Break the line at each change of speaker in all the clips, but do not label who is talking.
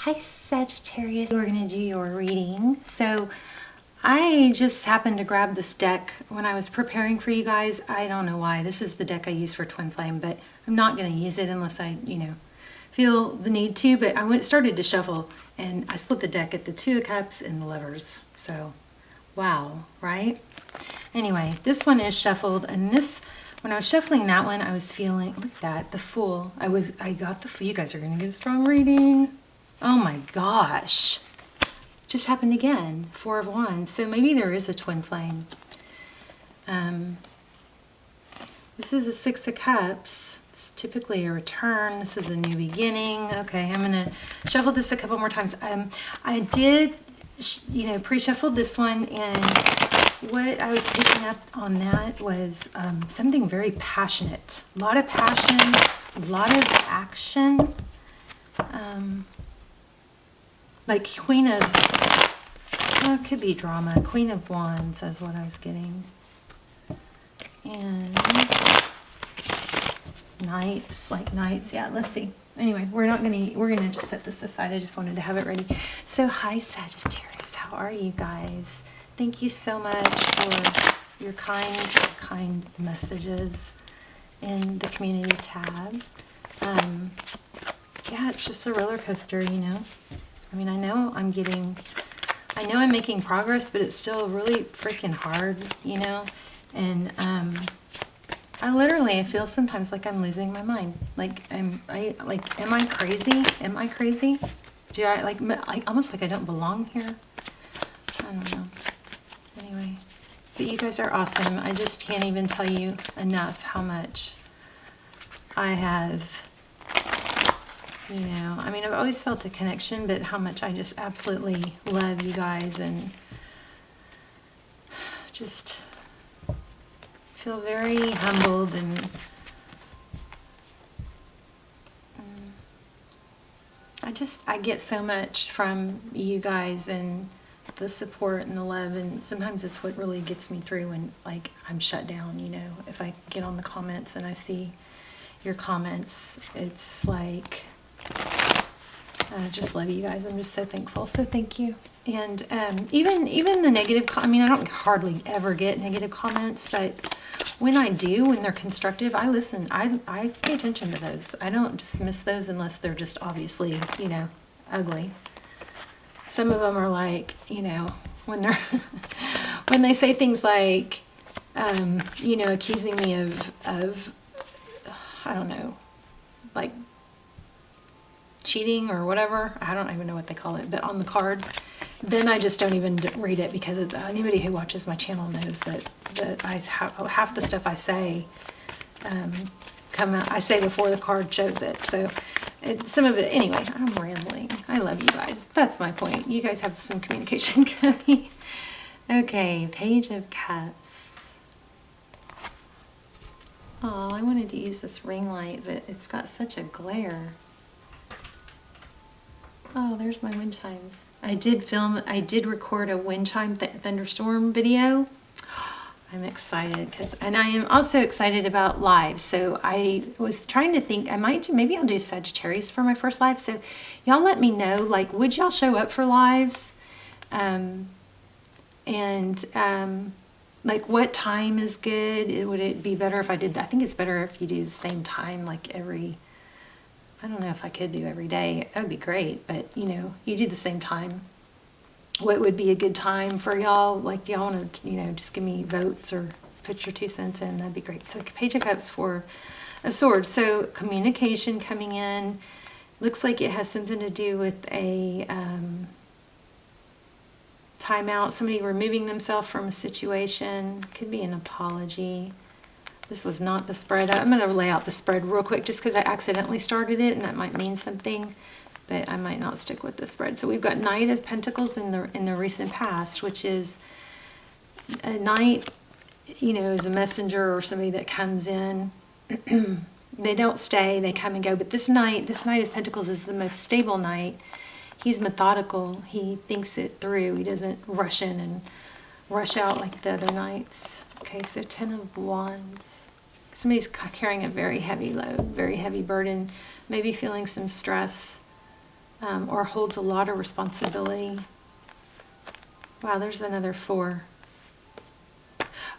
Hi Sagittarius, we're going to do your reading. So I just happened to grab this deck when I was preparing for you guys. I don't know why. This is the deck I use for Twin Flame, but I'm not going to use it unless I, feel the need to. But I started to shuffle and I split the deck at the Two of Cups and the Lovers. So, wow, right? Anyway, this one is shuffled, and when I was shuffling that one, I was feeling, look at that, the Fool. I got the Fool. You guys are going to get a strong reading. Oh my gosh. Just happened again. Four of Wands. So maybe there is a twin flame. This is a Six of Cups. It's typically a return. This is a new beginning. Okay, I'm going to shuffle this a couple more times. I did, pre-shuffled this one, and what I was picking up on that was something very passionate. A lot of passion, a lot of action. Like Queen of, well, it could be drama. Queen of Wands is what I was getting. And Knights, like Knights. Yeah, let's see. Anyway, we're gonna just set this aside. I just wanted to have it ready. So hi Sagittarius, how are you guys? Thank you so much for your kind messages in the community tab. Yeah, it's just a roller coaster, I mean, I know I'm making progress, but it's still really freaking hard, and I feel sometimes like I'm losing my mind. Like, am I crazy? Am I crazy? Do I almost like I don't belong here? I don't know. Anyway, but you guys are awesome. I just can't even tell you enough how much I have, I mean, I've always felt a connection, but how much I just absolutely love you guys and just feel very humbled, and I get so much from you guys and the support and the love, and sometimes it's what really gets me through when I'm shut down, if I get on the comments and I see your comments, it's like I just love you guys. I'm just so thankful. So thank you. And even the negative, I mean, I don't hardly ever get negative comments, but when I do, when they're constructive, I listen. I pay attention to those. I don't dismiss those unless they're just obviously, ugly. Some of them are like, when they're when they say things like, accusing me of I don't know, like cheating or whatever. I don't even know what they call it, but on the cards, then I just don't even read it, because anybody who watches my channel knows that half the stuff I say come out. I say before the card shows it. So some of it, anyway, I'm rambling. I love you guys. That's my point. You guys have some communication coming. Okay, Page of Cups. Oh, I wanted to use this ring light, but it's got such a glare. Oh, there's my wind chimes. I did record a wind chime thunderstorm video. I'm excited, and I am also excited about lives. So I was trying to think, maybe I'll do Sagittarius for my first live. So y'all let me know, would y'all show up for lives? What time is good? Would it be better if I did that? I think it's better if you do the same time, I don't know if I could do every day. That would be great, but you do the same time. What would be a good time for y'all? Do y'all want to, just give me votes or put your 2 cents in? That'd be great. So Page of Cups, Four of Swords. So communication coming in. Looks like it has something to do with a timeout. Somebody removing themselves from a situation. Could be an apology. This was not the spread. I'm going to lay out the spread real quick just because I accidentally started it, and that might mean something, but I might not stick with the spread. So we've got Knight of Pentacles in the recent past, which is a knight, is a messenger or somebody that comes in. They don't stay, they come and go. But this Knight of Pentacles is the most stable knight. He's methodical. He thinks it through. He doesn't rush in and rush out like the other knights. Okay, so 10 of Wands. Somebody's carrying a very heavy load, very heavy burden, maybe feeling some stress. or holds a lot of responsibility. Wow, there's another 4.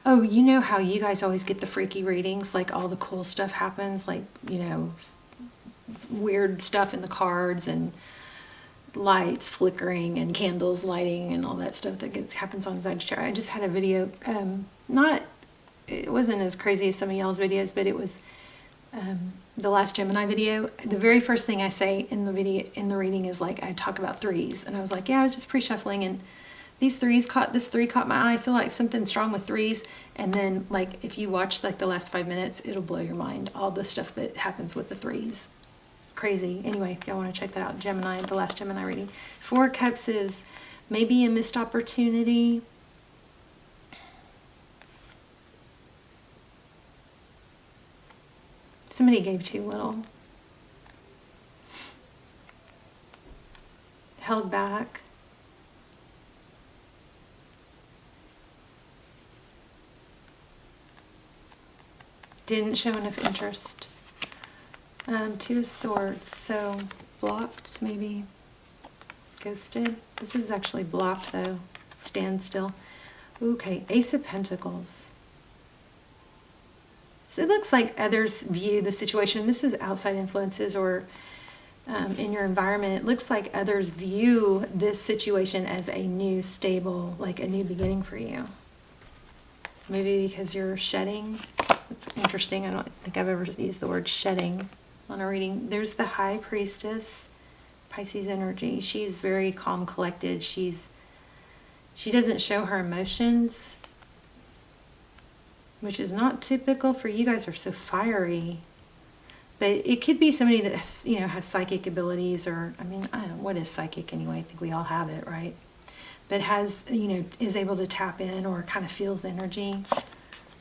Oh, you know how you guys always get the freaky readings, like all the cool stuff happens, like, you know, weird stuff in the cards and lights flickering and candles lighting and all that stuff that happens on Sagittarius. I just had a video, it wasn't as crazy as some of y'all's videos, but it was the last Gemini video. The very first thing I say in the video, in the reading, is like, I talk about 3s, and I was like, yeah, I was just pre-shuffling, and this 3 caught my eye. I feel like something strong with 3s. And then, like, if you watch like the last 5 minutes, it'll blow your mind, all the stuff that happens with the 3s. Crazy. Anyway, if y'all want to check that out, Gemini, the last Gemini reading. 4 Cups is maybe a missed opportunity. Somebody gave too little. Held back. Didn't show enough interest. 2 of Swords, so blocked, maybe ghosted. This is actually blocked though. Stand still. Okay, Ace of Pentacles. So it looks like others view the situation. This is outside influences or in your environment. It looks like others view this situation as a new, stable, like a new beginning for you. Maybe because you're shedding. That's interesting. I don't think I've ever used the word shedding on a reading. There's the High Priestess, Pisces energy. She's very calm, collected. She doesn't show her emotions, which is not typical for you guys. Are so fiery. But it could be somebody that has, you know, has psychic abilities, or, I mean, I don't know, what is psychic anyway? I think we all have it, right? But has, you know, is able to tap in or kind of feels the energy.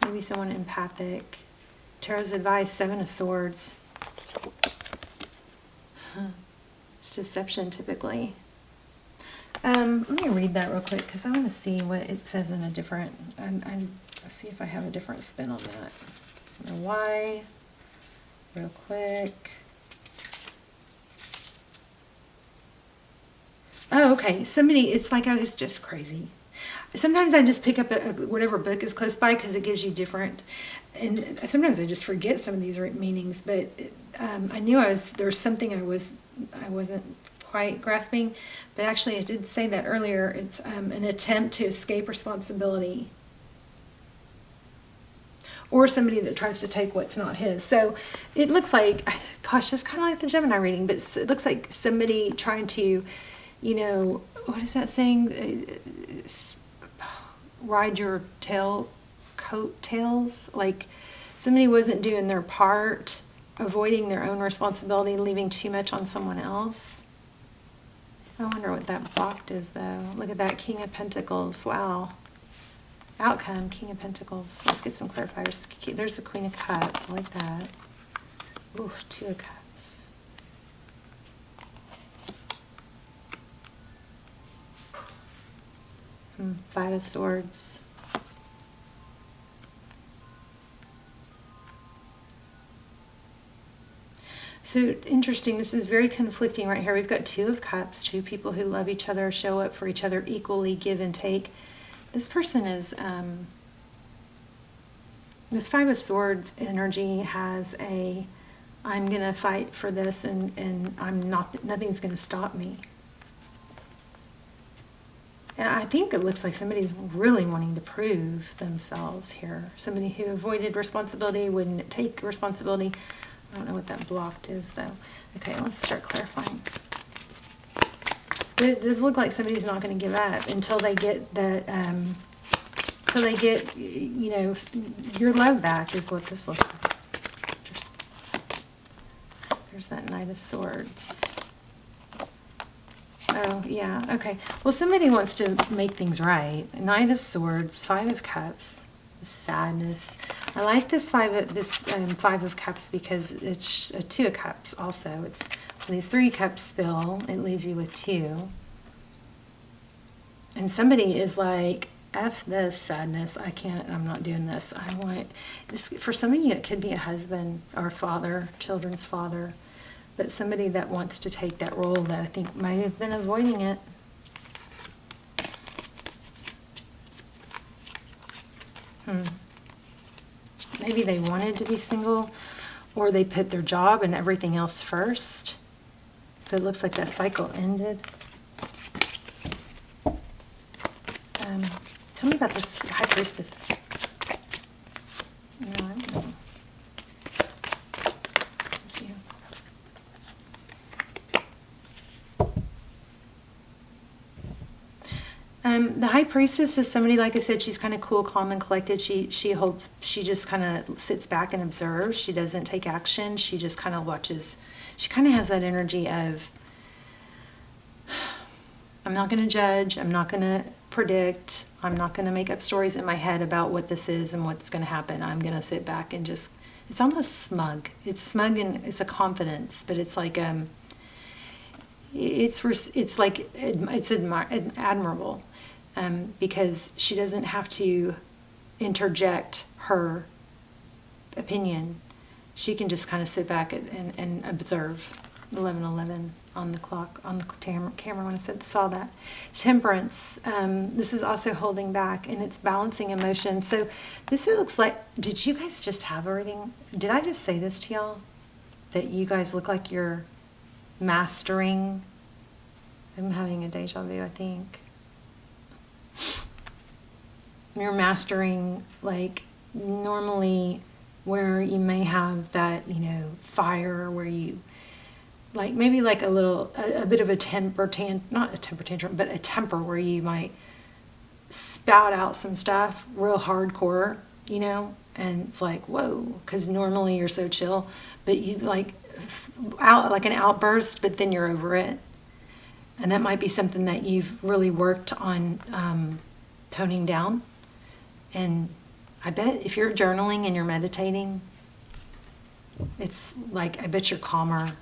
Maybe someone empathic. Tarot's advice, 7 of Swords. It's deception typically. Let me read that real quick because I want to see what it says in a different, let's see if I have a different spin on that. Why? Real quick. Oh, okay. Somebody, it's like I was just crazy. Sometimes I just pick up whatever book is close by because it gives you different, and sometimes I just forget some of these meanings, but I knew there was something I wasn't quite grasping, but actually I did say that earlier. It's an attempt to escape responsibility, or somebody that tries to take what's not his. So it looks like, gosh, just kind of like the Gemini reading, but it looks like somebody trying to, you know, what is that saying? Ride your coattails. Like somebody wasn't doing their part, avoiding their own responsibility, leaving too much on someone else. I wonder what that blocked is though. Look at that, King of Pentacles. Wow. Outcome, King of Pentacles. Let's get some clarifiers. There's the Queen of Cups. I like that. Ooh, 2 of Cups. 5 of Swords. So interesting, this is very conflicting right here. We've got 2 of Cups, 2 people who love each other, show up for each other equally, give and take. This person is, this 5 of Swords energy has a, I'm going to fight for this and I'm not, nothing's going to stop me. And I think it looks like somebody's really wanting to prove themselves here. Somebody who avoided responsibility, wouldn't take responsibility. I don't know what that blocked is though. Okay, let's start clarifying. It does look like somebody's not going to give up until they get that, until they get, you know, your love back is what this looks like. There's that Knight of Swords. Oh, yeah, okay. Well, somebody wants to make things right. Knight of Swords, 5 of Cups, sadness. I like this 5 of Cups because it's a 2 of Cups also. It's when these 3 cups spill, it leaves you with 2. And somebody is like, F this sadness, I can't, I'm not doing this. I want this. For some of you, it could be a husband or father, children's father. but somebody that wants to take that role that I think might have been avoiding it. Maybe they wanted to be single, or they put their job and everything else first. But it looks like that cycle ended. Tell me about this High Priestess. No, I don't know. Thank you. The High Priestess is somebody, like I said, she's kind of cool, calm, and collected. She just kind of sits back and observes. She doesn't take action. She just kind of watches. She kind of has that energy of, I'm not going to judge. I'm not going to predict. I'm not going to make up stories in my head about what this is and what's going to happen. I'm going to sit back and just, it's almost smug. It's smug and it's a confidence, but it's like, it's like, it's admirable, because she doesn't have to interject her opinion. She can just kind of sit back and observe. 11:11 on the clock, on the camera when I saw that. Temperance, this is also holding back, and it's balancing emotion. So this, it looks like, did you guys just have a reading? Did I just say this to y'all? That you guys look like you're mastering, I'm having a deja vu, I think. You're mastering, like, normally where you may have that, you know, fire, where you, like, maybe like a bit of a not a temper tantrum, but a temper where you might spout out some stuff real hardcore, you know, and it's like, whoa, because normally you're so chill, but you like out like an outburst, but then you're over it. And that might be something that you've really worked on toning down. And I bet if you're journaling and you're meditating, it's like, I bet you're calmer,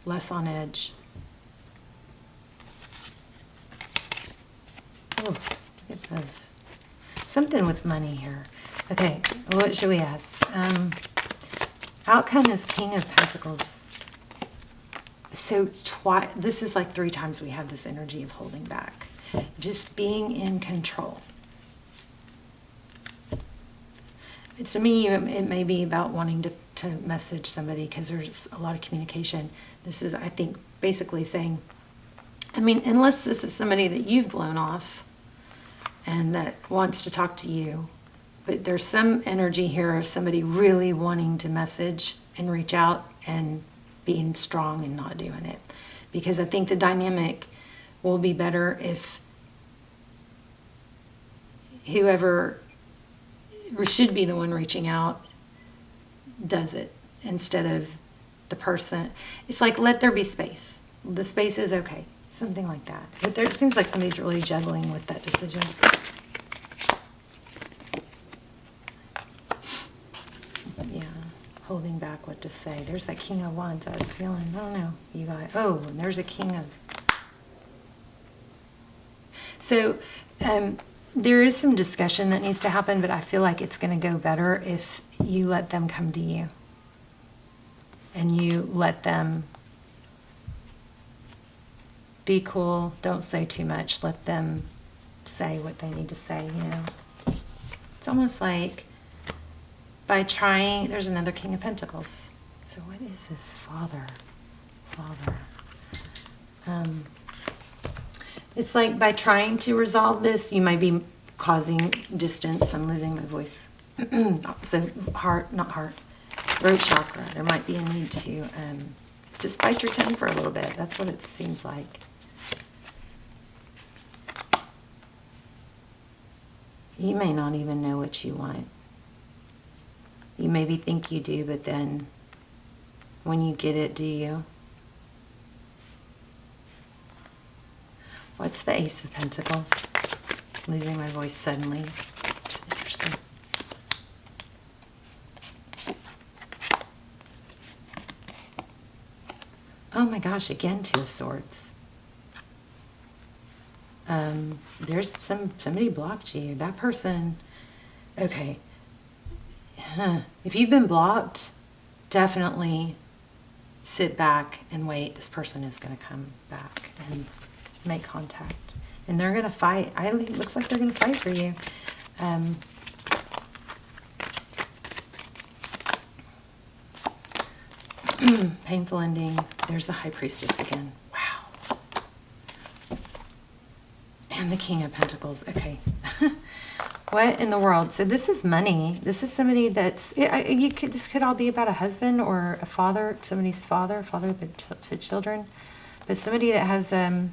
less on edge. Oh, look at this. Something with money here. Okay, what should we ask? Outcome is King of Pentacles. So this is like 3 times we have this energy of holding back. Just being in control. To me, it may be about wanting to message somebody because there's a lot of communication. This is, I think, basically saying, I mean, unless this is somebody that you've blown off and that wants to talk to you, but there's some energy here of somebody really wanting to message and reach out and being strong and not doing it. Because I think the dynamic will be better if whoever should be the one reaching out does it instead of the person. It's like, let there be space. The space is okay. Something like that. But it seems like somebody's really juggling with that decision. Yeah, holding back what to say. There's that King of Wands I was feeling. I don't know. You got, oh, and there's a King of... So, there is some discussion that needs to happen, but I feel like it's going to go better if you let them come to you. And you let them be cool. Don't say too much. Let them say what they need to say, you know. It's almost like by trying, there's another King of Pentacles. So what is this? Father. It's like by trying to resolve this, you might be causing distance. I'm losing my voice. So throat chakra. There might be a need to just bite your tongue for a little bit. That's what it seems like. You may not even know what you want. You maybe think you do, but then when you get it, do you? What's the Ace of Pentacles? Losing my voice suddenly. It's interesting. Oh my gosh, again, 2 of Swords. There's somebody blocked you. That person, okay. If you've been blocked, definitely sit back and wait. This person is going to come back and make contact. And they're going to fight. It looks like they're going to fight for you. Painful ending. There's the High Priestess again. Wow. And the King of Pentacles. Okay. What in the world? So this is money. This is somebody that's, this could all be about a husband or a father, somebody's father to children. But somebody that has a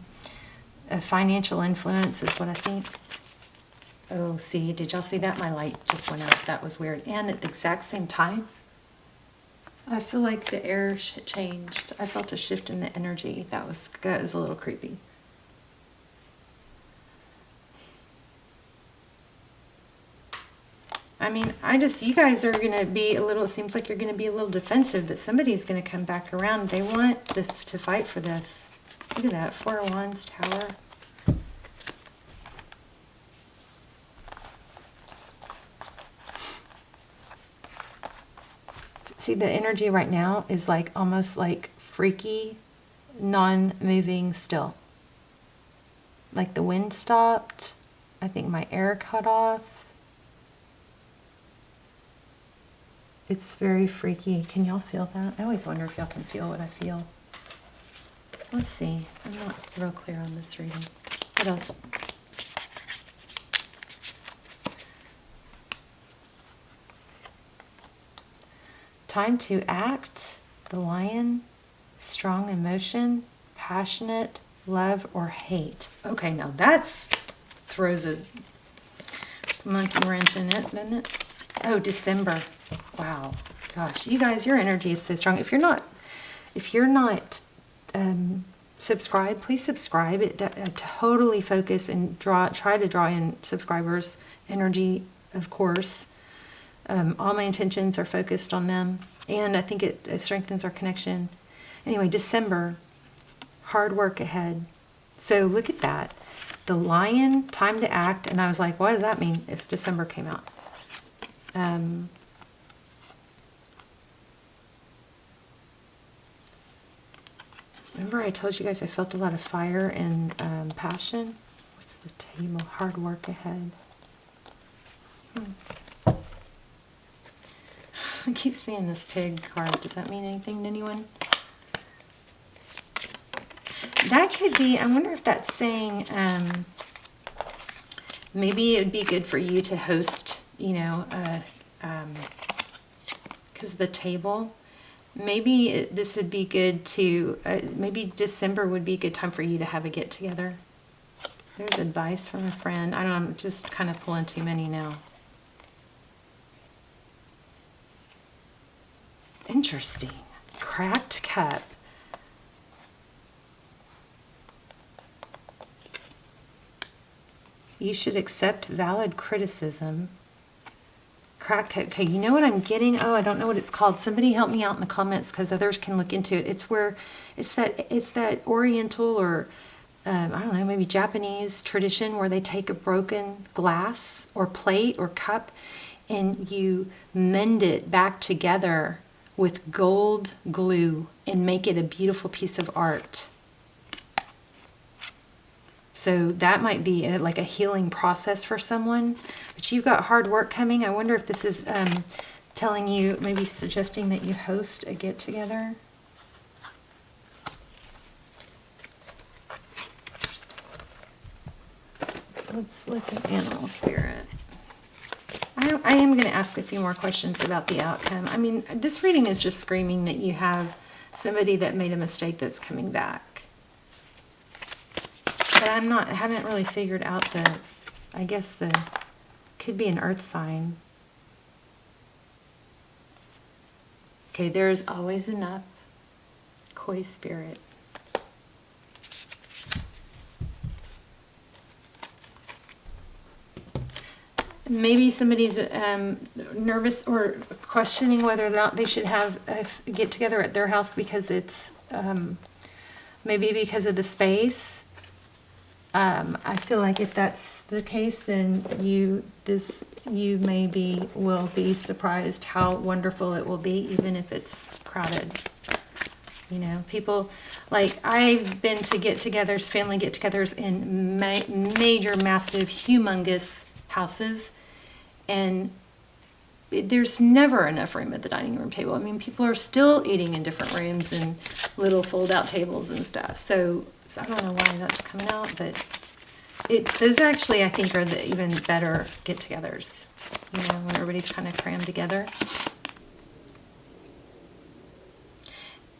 financial influence is what I think. Oh, see, did y'all see that? My light just went out. That was weird. And at the exact same time, I feel like the air changed. I felt a shift in the energy. That was a little creepy. I mean, you guys are going to be a little, it seems like you're going to be a little defensive, but somebody's going to come back around. They want to fight for this. Look at that, 4 of Wands, Tower. See, the energy right now is like almost like freaky, non-moving still. Like the wind stopped. I think my air cut off. It's very freaky. Can y'all feel that? I always wonder if y'all can feel what I feel. Let's see. I'm not real clear on this reading. What else? Time to act. The Lion. Strong emotion. Passionate. Love or hate. Okay, now that's throws a monkey wrench in it, doesn't it? Oh, December. Wow. Gosh, you guys, your energy is so strong. If you're not subscribed, please subscribe. It totally focus and try to draw in subscribers' energy, of course. All my intentions are focused on them, and I think it strengthens our connection. Anyway, December, hard work ahead. So look at that. The Lion, time to act, and I was like, what does that mean if December came out? Remember I told you guys I felt a lot of fire and passion? What's the table? Hard work ahead. I keep seeing this pig card. Does that mean anything to anyone? That could be, I wonder if that's saying maybe it would be good for you to host, you know, because of the table. Maybe this would be good to, maybe December would be a good time for you to have a get-together. There's advice from a friend. I don't know, I'm just kind of pulling too many now. Interesting. Cracked cup. You should accept valid criticism. Crack. Okay, you know what I'm getting? Oh, I don't know what it's called. Somebody help me out in the comments because others can look into it. It's where it's that Oriental or I don't know, maybe Japanese tradition where they take a broken glass or plate or cup and you mend it back together with gold glue and make it a beautiful piece of art. So that might be like a healing process for someone. But you've got hard work coming. I wonder if this is telling you, maybe suggesting that you host a get-together. Let's look at animal spirit. I am going to ask a few more questions about the outcome. I mean, this reading is just screaming that you have somebody that made a mistake that's coming back. But I haven't really figured out I guess could be an earth sign. Okay, there's always enough. Koi spirit. Maybe somebody's nervous or questioning whether or not they should have a get together at their house because it's maybe because of the space. I feel like if that's the case, then you maybe will be surprised how wonderful it will be, even if it's crowded. You know, people, like, I've been to get-togethers, family get-togethers in major, massive, humongous houses, and there's never enough room at the dining room table. I mean, people are still eating in different rooms and little fold-out tables and stuff. So I don't know why that's coming out, but those actually, I think, are the even better get-togethers. You know, when everybody's kind of crammed together.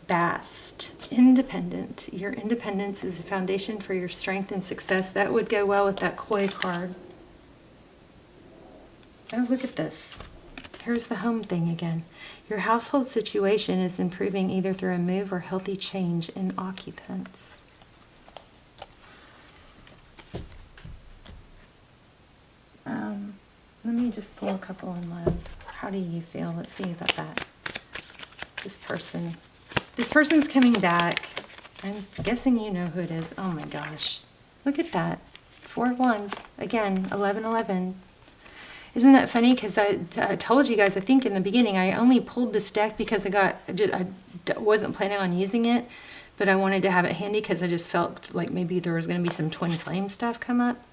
Bast, independent. Your independence is a foundation for your strength and success. That would go well with that koi card. Oh, look at this. Here's the home thing again. Your household situation is improving either through a move or healthy change in occupants. Let me just pull a couple in love. How do you feel? Let's see about that. This person. This person's coming back. I'm guessing you know who it is. Oh my gosh. Look at that. 4 of Wands. Again, 11-11. Isn't that funny? Because I told you guys, I think in the beginning, I only pulled this deck because I wasn't planning on using it, but I wanted to have it handy because I just felt like maybe there was going to be some twin flame stuff come up.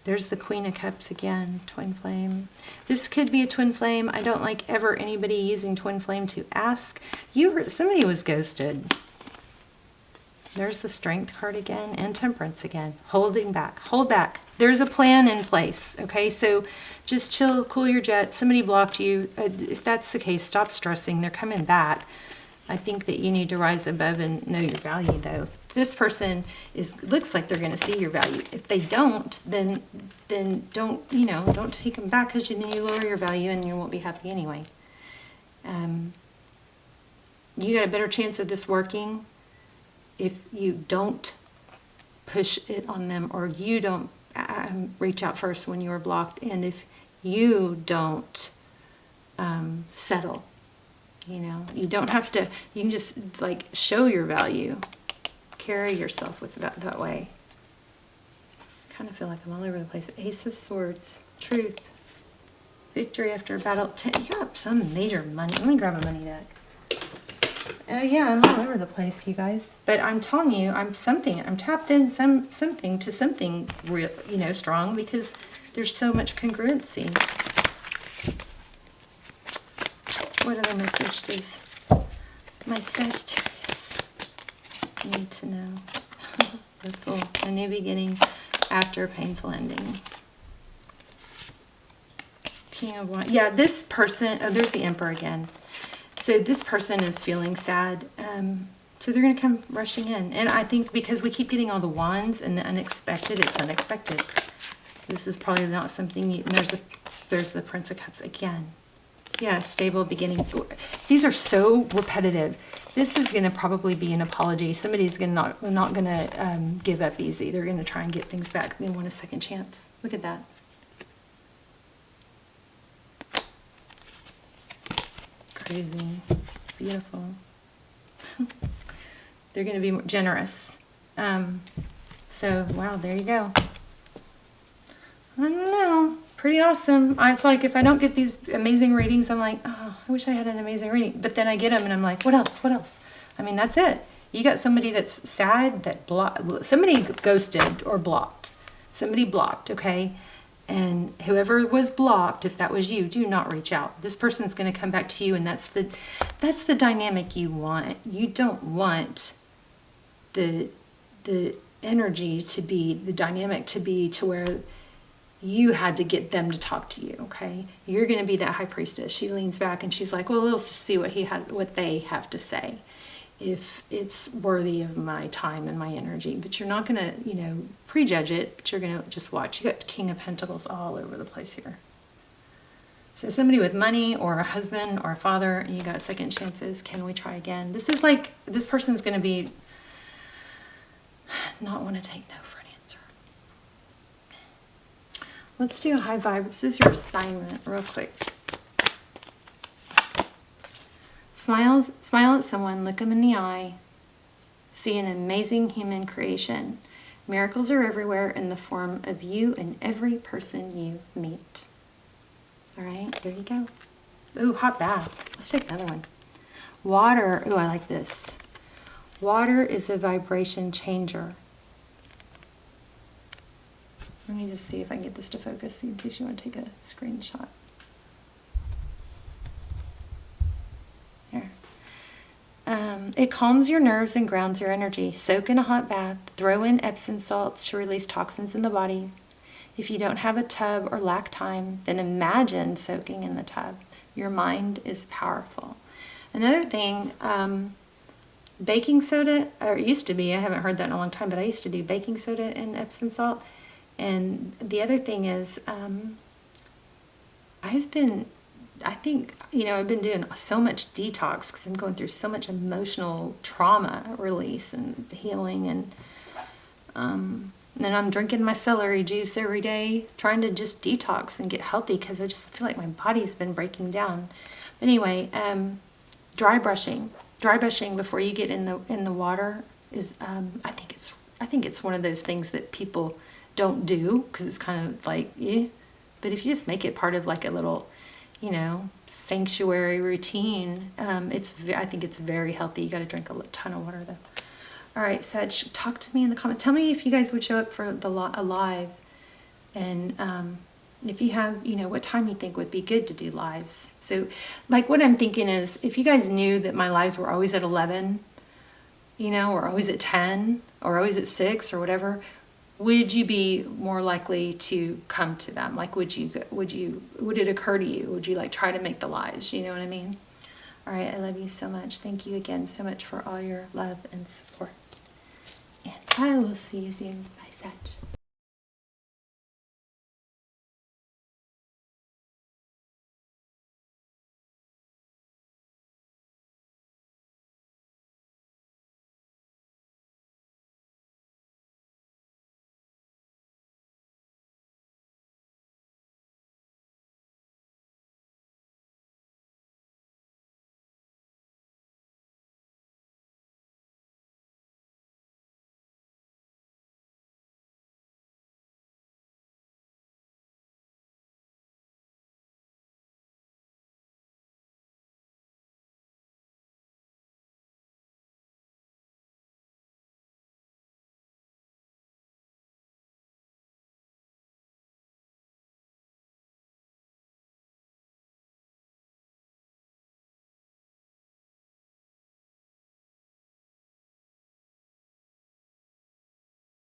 There's the Queen of Cups again, twin flame. This could be a twin flame. I don't like ever anybody using twin flame to ask. Somebody was ghosted. There's the Strength card again and Temperance again. Holding back. Hold back. There's a plan in place, okay? So just chill, cool your jets. Somebody blocked you. If that's the case, stop stressing. They're coming back. I think that you need to rise above and know your value, though. This person looks like they're going to see your value. If they don't, then don't take them back, because then you lower your value and you won't be happy anyway. You got a better chance of this working if you don't push it on them, or you don't reach out first when you are blocked, and if you don't settle. You know, you don't have to, you can just like show your value. Carry yourself with that way. I kind of feel like I'm all over the place. Ace of Swords, Truth, Victory after a battle. You got some major money. Let me grab a money deck. Yeah, I'm all over the place, you guys. But I'm telling you, I'm tapped in something to something real, strong, because there's so much congruency. What other message does my Sagittarius need to know? Hopeful, a new beginning after a painful ending. King of Wands. Yeah, this person, there's the Emperor again. So this person is feeling sad. So they're going to come rushing in. And I think because we keep getting all the wands and the unexpected, it's unexpected. This is probably not something there's the Prince of Cups again. Yeah, stable beginning. These are so repetitive. This is going to probably be an apology. Somebody's not going to give up easy. They're going to try and get things back. They want a second chance. Look at that. Crazy. Beautiful. They're going to be generous. So, wow, there you go. I don't know. Pretty awesome. It's like if I don't get these amazing readings, I'm like, oh, I wish I had an amazing reading. But then I get them and I'm like, what else? What else? I mean, that's it. You got somebody that's sad, somebody ghosted or blocked. Somebody blocked, okay? And whoever was blocked, if that was you, do not reach out. This person's going to come back to you, and that's the dynamic you want. You don't want the energy to be, the dynamic to be to where you had to get them to talk to you, okay? You're going to be that high priestess. She leans back and she's like, well, let's just see what they have to say, if it's worthy of my time and my energy. But you're not going to, prejudge it, but you're going to just watch. You got King of Pentacles all over the place here. So somebody with money or a husband or a father, and you got second chances. Can we try again? This is like, this person's going to be not want to take no for an answer. Let's do a high vibe. This is your assignment real quick. Smile at someone, look them in the eye, see an amazing human creation. Miracles are everywhere in the form of you and every person you meet. All right, there you go. Ooh, hot bath. Let's take another one. Water. Ooh, I like this. Water is a vibration changer. Let me just see if I can get this to focus in case you want to take a screenshot. Here. It calms your nerves and grounds your energy. Soak in a hot bath. Throw in Epsom salts to release toxins in the body. If you don't have a tub or lack time, then imagine soaking in the tub. Your mind is powerful. Another thing, baking soda, or it used to be, I haven't heard that in a long time, but I used to do baking soda and Epsom salt. And the other thing is, I've been doing so much detox because I'm going through so much emotional trauma release and healing, and I'm drinking my celery juice every day, trying to just detox and get healthy because I just feel like my body's been breaking down. But anyway, dry brushing before you get in the water is I think it's one of those things that people don't do because it's kind of like but if you just make it part of like a little sanctuary routine, I think it's very healthy. You got to drink a ton of water though. All right, Sag, talk to me in the comments. Tell me if you guys would show up for a live, and if you have, what time you think would be good to do lives. So, like, what I'm thinking is, if you guys knew that my lives were always at 11, or always at 10, or always at 6, or whatever, would you be more likely to come to them? Like, would it occur to you? Would you like try to make the lives? You know what I mean? All right, I love you so much. Thank you again so much for all your love and support. And I will see you soon. Bye, Sag.